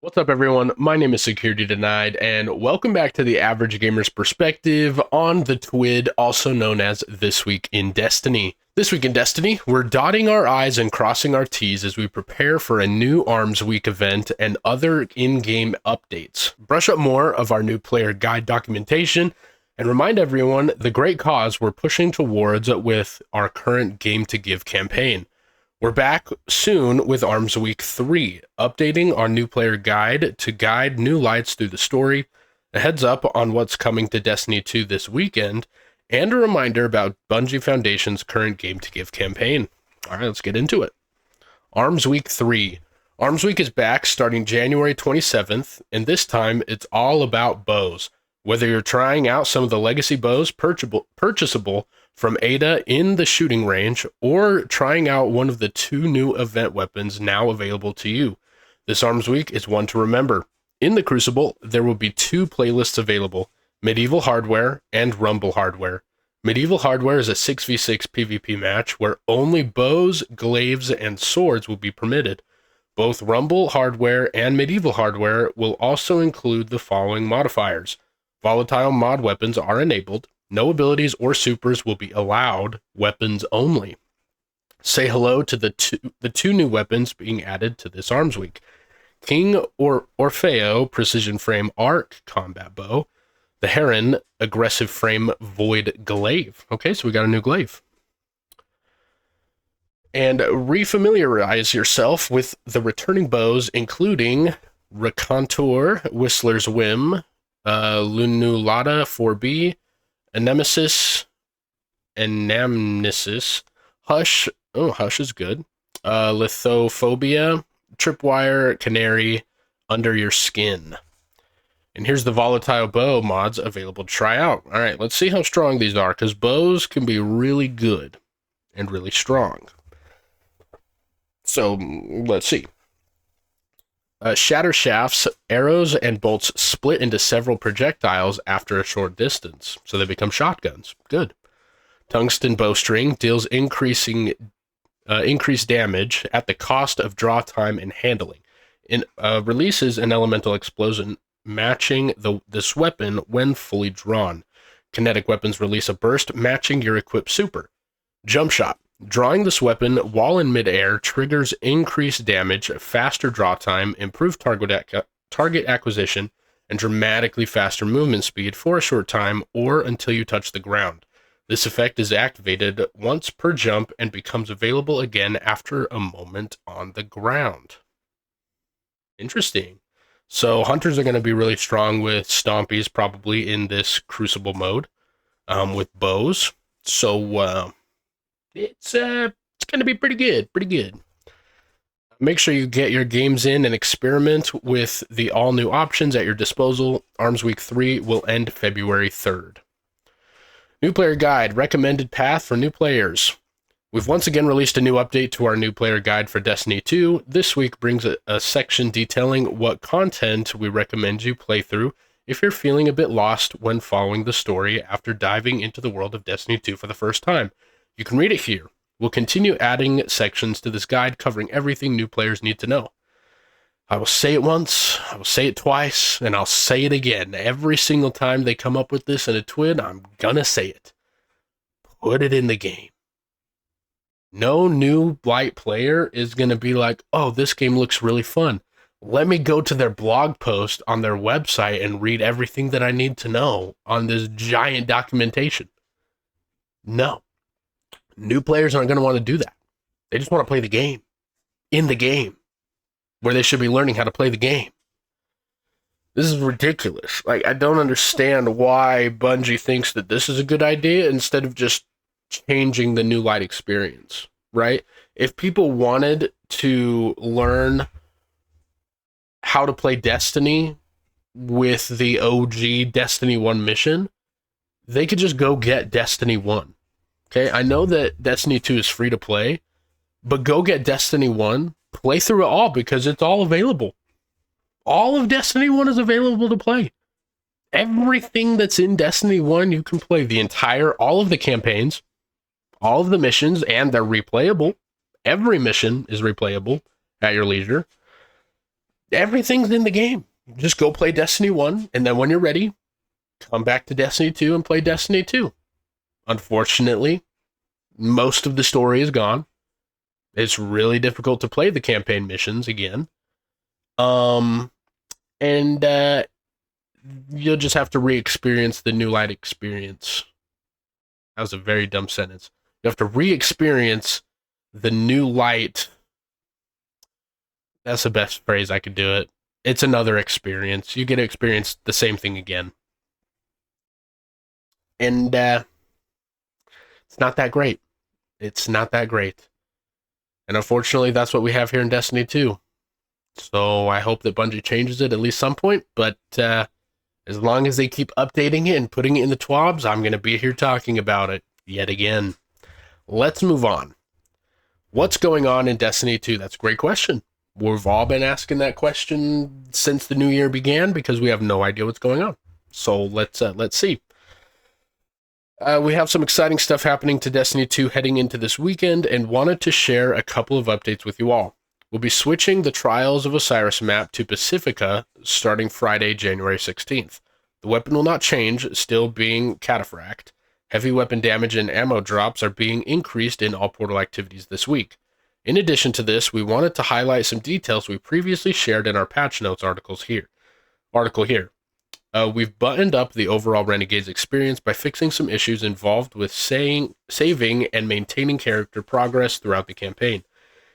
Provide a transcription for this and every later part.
What's up, everyone? My name is Security Denied, and welcome back to the Average Gamer's Perspective on the TWID, also known as This Week in Destiny. This week in Destiny, we're dotting our I's and crossing our T's as we prepare for a new Arms Week event and other in-game updates. Brush up more of our new player guide documentation, and remind everyone the great cause we're pushing towards with our current Game to Give campaign. We're back soon with Arms Week 3, updating our new player guide to guide new lights through the story, a heads up on what's coming to Destiny 2 this weekend, and a reminder about Bungie Foundation's current Game to Give campaign. Alright, let's get into it. Arms Week 3. Arms Week is back starting January 27th, and this time it's all about bows. Whether you're trying out some of the legacy bows purchasable from Ada in the shooting range, or trying out one of the two new event weapons now available to you, this Arms Week is one to remember. In the Crucible, there will be two playlists available, Medieval Hardware and Rumble Hardware. Medieval Hardware is a 6v6 PvP match where only bows, glaives, and swords will be permitted. Both Rumble Hardware and Medieval Hardware will also include the following modifiers. Volatile mod weapons are enabled. No abilities or supers will be allowed, weapons only. Say hello to the two new weapons being added to this Arms Week. King Orfeo Precision Frame Arc Combat Bow. The Heron Aggressive Frame Void Glaive. Okay, so we got a new glaive. And refamiliarize yourself with the returning bows, including Raconteur, Whistler's Whim, Lunulata 4B, Anemesis, Hush, Hush is good, Lithophobia, Tripwire, Canary, Under Your Skin. And here's the volatile bow mods available to try out. All right, let's see how strong these are, because bows can be really good and really strong. So, let's see. Shatter shafts, arrows, and bolts split into several projectiles after a short distance, so they become shotguns. Good. Tungsten bowstring deals increased damage at the cost of draw time and handling. Releases an elemental explosion matching this weapon when fully drawn. Kinetic weapons release a burst matching your equipped super. Jump shot. Drawing this weapon while in midair triggers increased damage, faster draw time, improved target acquisition, and dramatically faster movement speed for a short time or until you touch the ground. This effect is activated once per jump and becomes available again after a moment on the ground. Interesting. So hunters are going to be really strong with stompies probably in this Crucible mode with bows. So it's going to be pretty good. Make sure you get your games in and experiment with the all new options at your disposal. Arms Week 3 will end February 3rd. New player guide, recommended path for new players. We've once again released a new update to our new player guide for Destiny 2. This week brings a section detailing what content we recommend you play through if you're feeling a bit lost when following the story after diving into the world of Destiny 2 for the first time. You can read it here. We'll continue adding sections to this guide covering everything new players need to know. I will say it once, I will say it twice, and I'll say it again. Every single time they come up with this in a TWID, I'm gonna say it. Put it in the game. No new light player is gonna be like, oh, this game looks really fun. Let me go to their blog post on their website and read everything that I need to know on this giant documentation. No. New players aren't going to want to do that. They just want to play the game. In the game. Where they should be learning how to play the game. This is ridiculous. Like, I don't understand why Bungie thinks that this is a good idea instead of just changing the new light experience, right? If people wanted to learn how to play Destiny with the OG Destiny 1 mission, they could just go get Destiny 1. Okay, I know that Destiny 2 is free to play, but go get Destiny 1, play through it all because it's all available. All of Destiny 1 is available to play. Everything that's in Destiny 1, you can play all of the campaigns, all of the missions, and they're replayable. Every mission is replayable at your leisure. Everything's in the game. Just go play Destiny 1, and then when you're ready, come back to Destiny 2 and play Destiny 2. Unfortunately, most of the story is gone. It's really difficult to play the campaign missions again. Um, and you'll just have to re-experience the New Light experience. That was a very dumb sentence. You have to re-experience the New Light. That's the best phrase I could do it. It's another experience. You get to experience the same thing again. And it's not that great. It's not that great. And unfortunately, that's what we have here in Destiny 2. So I hope that Bungie changes it at least some point. But as long as they keep updating it and putting it in the TWABs, I'm going to be here talking about it yet again. Let's move on. What's going on in Destiny 2? That's a great question. We've all been asking that question since the new year began because we have no idea what's going on. So let's see. We have some exciting stuff happening to Destiny 2 heading into this weekend and wanted to share a couple of updates with you all. We'll be switching the Trials of Osiris map to Pacifica starting Friday, January 16th. The weapon will not change, still being Cataphract. Heavy weapon damage and ammo drops are being increased in all portal activities this week. In addition to this, we wanted to highlight some details we previously shared in our patch notes article here. We've buttoned up the overall Renegades experience by fixing some issues involved with saving and maintaining character progress throughout the campaign.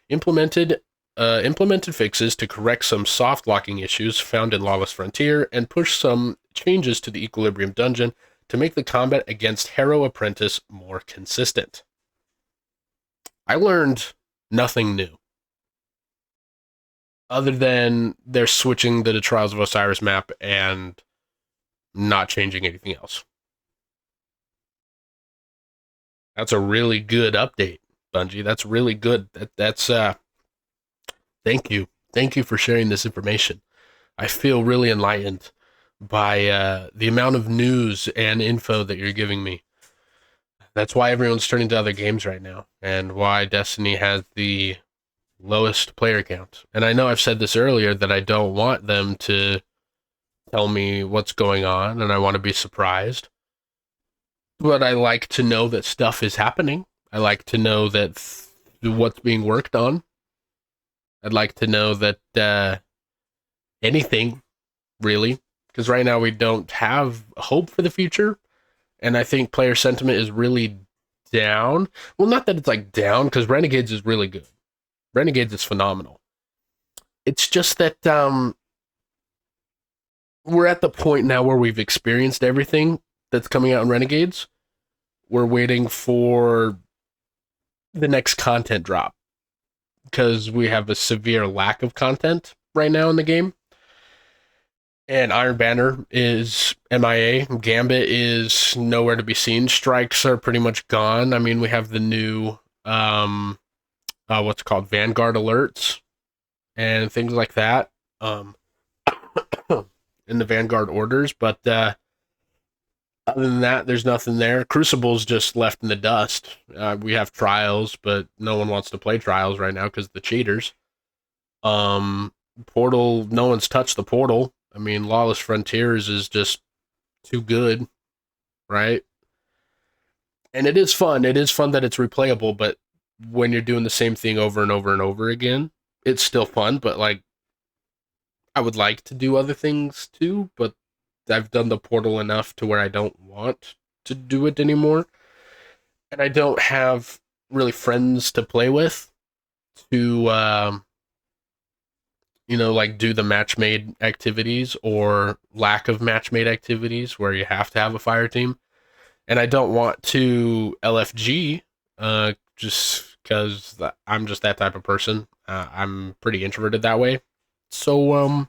Implemented fixes to correct some soft locking issues found in Lawless Frontier, and push some changes to the Equilibrium dungeon to make the combat against Harrow Apprentice more consistent. I learned nothing new, other than they're switching the Trials of Osiris map and not changing anything else. That's a really good update, Bungie. That's really good. That's thank you. Thank you for sharing this information. I feel really enlightened by the amount of news and info that you're giving me. That's why everyone's turning to other games right now, and why Destiny has the lowest player count. And I know I've said this earlier that I don't want them to tell me what's going on, and I want to be surprised. But I like to know that stuff is happening. I like to know that what's being worked on. I'd like to know that anything, really, because right now we don't have hope for the future, and I think player sentiment is really down. Well, not that it's like down, because Renegades is really good. Renegades is phenomenal. It's just that we're at the point now where we've experienced everything that's coming out in Renegades. We're waiting for the next content drop, because we have a severe lack of content right now in the game. And Iron Banner is MIA. Gambit is nowhere to be seen. Strikes are pretty much gone. I mean, we have the new, what's it called, Vanguard alerts and things like that in the Vanguard orders. But other than that, there's nothing there. Crucible's just left in the dust. We have Trials, but no one wants to play Trials right now because of the cheaters. Portal, no one's touched the Portal. I mean, Lawless Frontiers is just too good, right? And it is fun. It is fun that it's replayable, but when you're doing the same thing over and over and over again, it's still fun, but like, I would like to do other things too, but I've done the Portal enough to where I don't want to do it anymore. And I don't have really friends to play with to like do the match-made activities or lack of match-made activities where you have to have a fire team. And I don't want to LFG just because I'm just that type of person. I'm pretty introverted that way. So,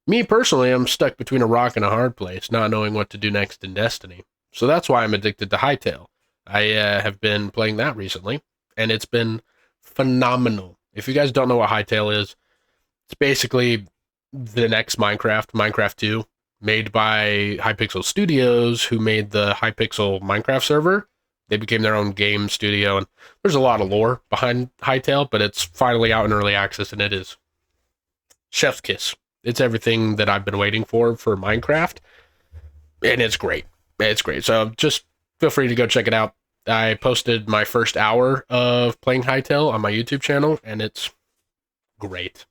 me personally, I'm stuck between a rock and a hard place, not knowing what to do next in Destiny. So that's why I'm addicted to Hytale. I have been playing that recently, and it's been phenomenal. If you guys don't know what Hytale is, it's basically the next Minecraft 2, made by Hypixel Studios, who made the Hypixel Minecraft server. They became their own game studio, and there's a lot of lore behind Hytale, but it's finally out in early access, and it is chef's kiss. It's everything that I've been waiting for Minecraft, and it's great. It's great. So just feel free to go check it out. I posted my first hour of playing Hytale on my YouTube channel, and it's great.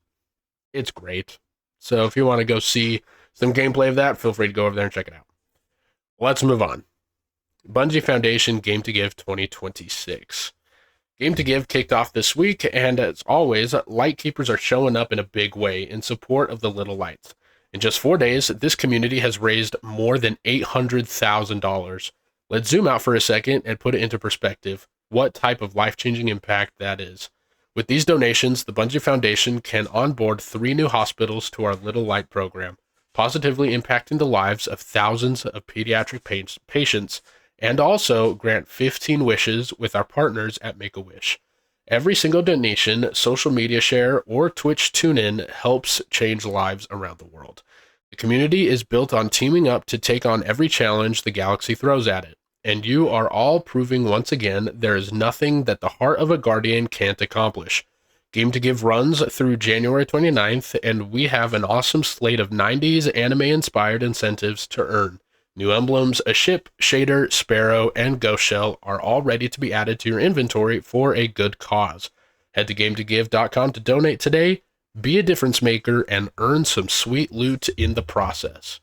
It's great. So if you want to go see some gameplay of that, feel free to go over there and check it out. Let's move on. Bungie Foundation Game to Give 2026. Game to Give kicked off this week, and as always, Lightkeepers are showing up in a big way in support of the Little Lights. In just 4 days, this community has raised more than $800,000. Let's zoom out for a second and put it into perspective what type of life-changing impact that is. With these donations, the Bungie Foundation can onboard 3 new hospitals to our Little Light program, positively impacting the lives of thousands of pediatric patients, and also grant 15 wishes with our partners at Make-A-Wish. Every single donation, social media share, or Twitch tune-in helps change lives around the world. The community is built on teaming up to take on every challenge the galaxy throws at it, and you are all proving once again there is nothing that the heart of a Guardian can't accomplish. Game to Give runs through January 29th, and we have an awesome slate of 90s anime-inspired incentives to earn. New emblems, a ship, shader, sparrow, and ghost shell are all ready to be added to your inventory for a good cause. Head to gametogive.com to donate today, be a difference maker, and earn some sweet loot in the process.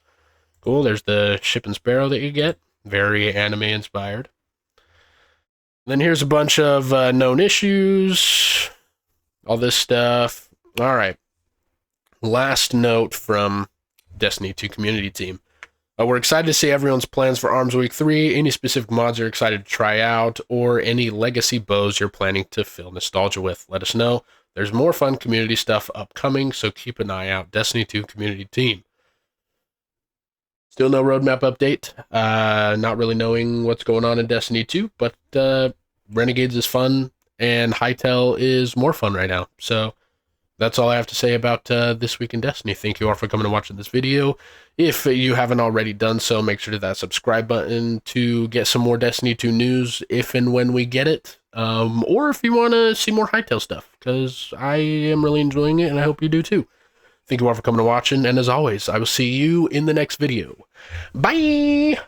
Cool, there's the ship and sparrow that you get. Very anime-inspired. Then here's a bunch of known issues, all this stuff. All right. Last note from Destiny 2 community team. We're excited to see everyone's plans for Arms Week 3, any specific mods you're excited to try out, or any legacy bows you're planning to fill nostalgia with. Let us know. There's more fun community stuff upcoming, so keep an eye out. Destiny 2 community team. Still no roadmap update. Not really knowing what's going on in Destiny 2, but Renegades is fun, and Hytale is more fun right now. So that's all I have to say about this week in Destiny. Thank you all for coming and watching this video. If you haven't already done so, make sure to hit that subscribe button to get some more Destiny 2 news if and when we get it. Or if you want to see more Hytale stuff, because I am really enjoying it, and I hope you do too. Thank you all for coming and watching, and as always, I will see you in the next video. Bye!